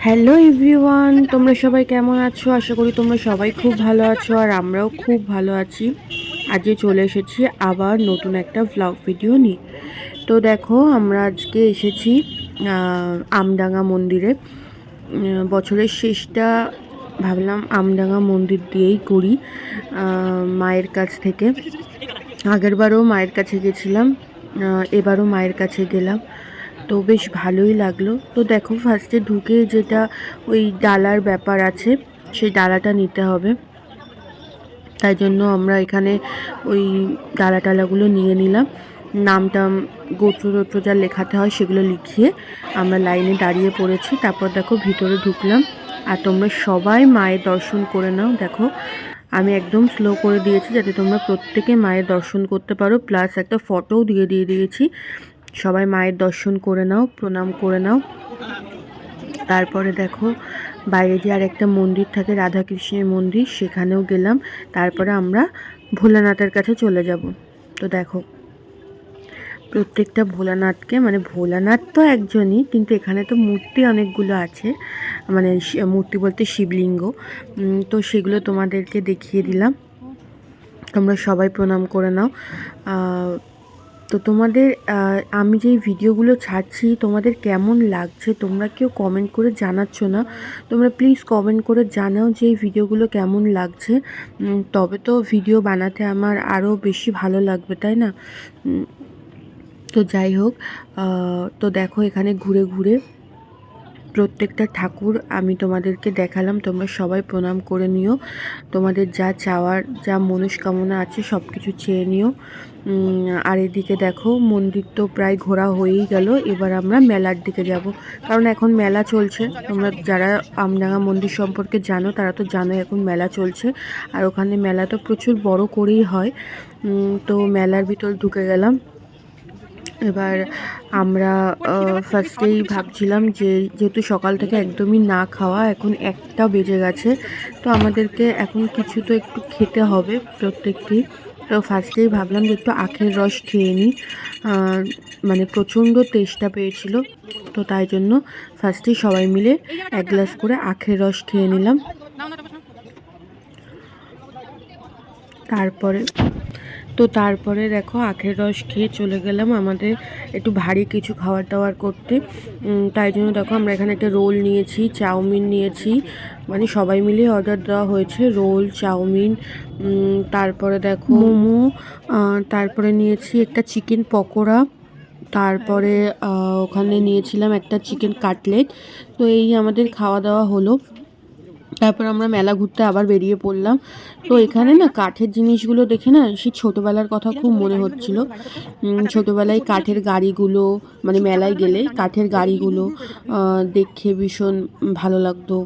Hello everyone, তোমরা সবাই কেমন আছো? আশা করি তোমরা সবাই খুব ভালো আছো, আর আমরাও খুব ভালো আছি। আজকে চলে এসেছি আবার নতুন একটা ভ্লগ ভিডিও নিয়ে। তো দেখো, আমরা আজকে এসেছি আমডাঙ্গা মন্দিরে। বছরের শেষটা ভাবলাম আমডাঙ্গা মন্দির দিয়েই করি, মায়ের কাছ থেকে। আগেরবারও মায়ের কাছে গেছিলাম, এবারও মায়ের কাছে গেলাম, তো বেশ ভালোই লাগলো। তো দেখো, ফার্স্টে ঢুকে যেটা ওই ডালার ব্যাপার আছে, সেই ডালাটা নিতে হবে। তাই জন্য আমরা এখানে ওই ডালা টালাগুলো নিয়ে নিলাম। নামটা গোত্র যা লেখাতে হয় সেগুলো লিখিয়ে আমরা লাইনে দাঁড়িয়ে পড়েছি। তারপর দেখো ভিতরে ঢুকলাম, আর তোমরা সবাই মায়ের দর্শন করে নাও। দেখো, আমি একদম স্লো করে দিয়েছি যাতে তোমরা প্রত্যেকে মায়ের দর্শন করতে পারো, প্লাস একটা ফটোও দিয়ে দিয়েছি। সবাই মায়ের দর্শন করে নাও, প্রণাম করে নাও। তারপরে দেখো, বাইরে যে আর একটা মন্দির থাকে, রাধাকৃষ্ণের মন্দির, সেখানেও গেলাম। তারপরে আমরা ভোলানাথের কাছে চলে যাব। তো দেখো, প্রত্যেকটা ভোলানাথকে, মানে ভোলানাথ তো একজনই, কিন্তু এখানে তো মূর্তি অনেকগুলো আছে, মানে মূর্তি বলতে শিবলিঙ্গ। তো সেগুলো তোমাদেরকে দেখিয়ে দিলাম। তোমরা সবাই প্রণাম করে নাও। তো তোমাদের আমি যেই ভিডিওগুলো ছাড়ছি তোমাদের কেমন লাগছে, তোমরা কেউ কমেন্ট করে জানাচ্ছ না। তোমরা প্লিজ কমেন্ট করে জানাও যে এই ভিডিওগুলো কেমন লাগছে, তবে তো ভিডিও বানাতে আমার আরও বেশি ভালো লাগবে, তাই না? তো যাই হোক, তো দেখো, এখানে ঘুরে ঘুরে প্রত্যেকটা ঠাকুর আমি তোমাদেরকে দেখালাম। তোমরা সবাই প্রণাম করে নিও, তোমাদের যা চাওয়ার, যা মনস্কামনা আছে সব কিছু চেয়ে নিও। আর এদিকে দেখো, মন্দির তো প্রায় ঘোরা হয়েই গেল। এবার আমরা মেলার দিকে যাব, কারণ এখন মেলা চলছে। তোমরা যারা আমডাঙ্গা মন্দির সম্পর্কে জানো তারা তো জানো এখন মেলা চলছে, আর ওখানে মেলা তো প্রচুর বড় করেই হয়। তো মেলার ভিতর ঢুকে গেলাম। এবার আমরা ফার্স্টেই ভাবছিলাম যে যেহেতু সকাল থেকে একদমই না খাওয়া, এখন 1টা বেজে গেছে, তো আমাদেরকে এখন কিছু তো একটু খেতে হবে প্রত্যেকটি। তো ফার্স্টেই ভাবলাম যে একটু আখের রস খেয়ে নিই, মানে প্রচণ্ড তেষ্টা পেয়েছিল। তো তাই জন্য ফার্স্টেই সবাই মিলে 1 গ্লাস করে আখের রস খেয়ে নিলাম। তারপরে দেখো, আখের রস খেয়ে চলে গেলাম আমাদের একটু ভারী কিছু খাবার দাবার করতে। তাই জন্য দেখো, আমরা এখানে একটা রোল নিয়েছি, চাউমিন নিয়েছি, মানে সবাই মিলে অর্ডার দেওয়া হয়েছে রোল, চাউমিন, তারপরে দেখো মোমো, তারপরে নিয়েছি একটা চিকেন পকোড়া, তারপরে ওখানে নিয়েছিলাম একটা চিকেন কাটলেট। তো এই আমাদের খাওয়া দাওয়া হলো। তারপর আমরা মেলা ঘুরতে আবার বেরিয়ে পড়লাম। তো এখানে না কাঠের জিনিসগুলো দেখে না সেই ছোটোবেলার কথা খুব মনে হচ্ছিল। ছোটোবেলায় কাঠের গাড়িগুলো, মানে মেলায় গেলে কাঠের গাড়িগুলো দেখে ভীষণ ভালো লাগতো।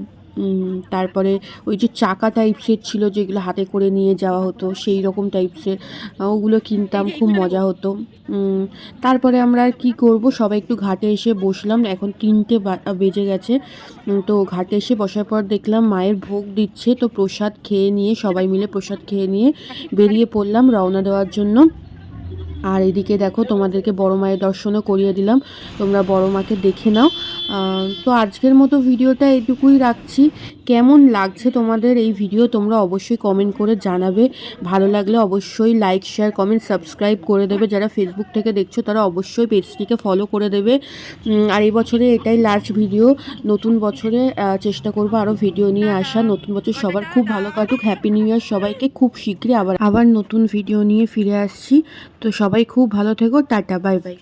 তারপরে ওই যে চাকা টাইপসের ছিল যেগুলো হাতে করে নিয়ে যাওয়া হতো, সেই রকম টাইপসের ওগুলো কিনতাম, খুব মজা হতো। তারপরে আমরা আর কী করবো, সবাই একটু ঘাটে এসে বসলাম। এখন 3টে বেজে গেছে। তো ঘাটে এসে বসার পর দেখলাম মায়ের ভোগ দিচ্ছে, তো প্রসাদ খেয়ে নিয়ে, সবাই মিলে প্রসাদ খেয়ে নিয়ে বেরিয়ে পড়লাম রওনা দেওয়ার জন্য। আর এদিকে দেখো, তোমাদেরকে বড় মায়ের দর্শনও করিয়ে দিলাম, তোমরা বড় মাকে দেখে নাও। তো আজকের মতো ভিডিওটা এইটুকুই রাখছি। কেমন লাগছে তোমাদের এই ভিডিও তোমরা অবশ্যই কমেন্ট করে জানাবে। ভালো লাগলে অবশ্যই লাইক, শেয়ার, কমেন্ট, সাবস্ক্রাইব করে দেবে। যারা ফেসবুক থেকে দেখছো তারা অবশ্যই পেজটিকে ফলো করে দেবে। আর এই বছরে এটাই লাস্ট ভিডিও। নতুন বছরে চেষ্টা করবো আরও ভিডিও নিয়ে আসা। নতুন বছর সবার খুব ভালো কাটুক। হ্যাপি নিউ ইয়ার সবাইকে। খুব শীঘ্রই আবার নতুন ভিডিও নিয়ে ফিরে আসছি। তো সবাই খুব ভালো থেকো। Tata, bye bye.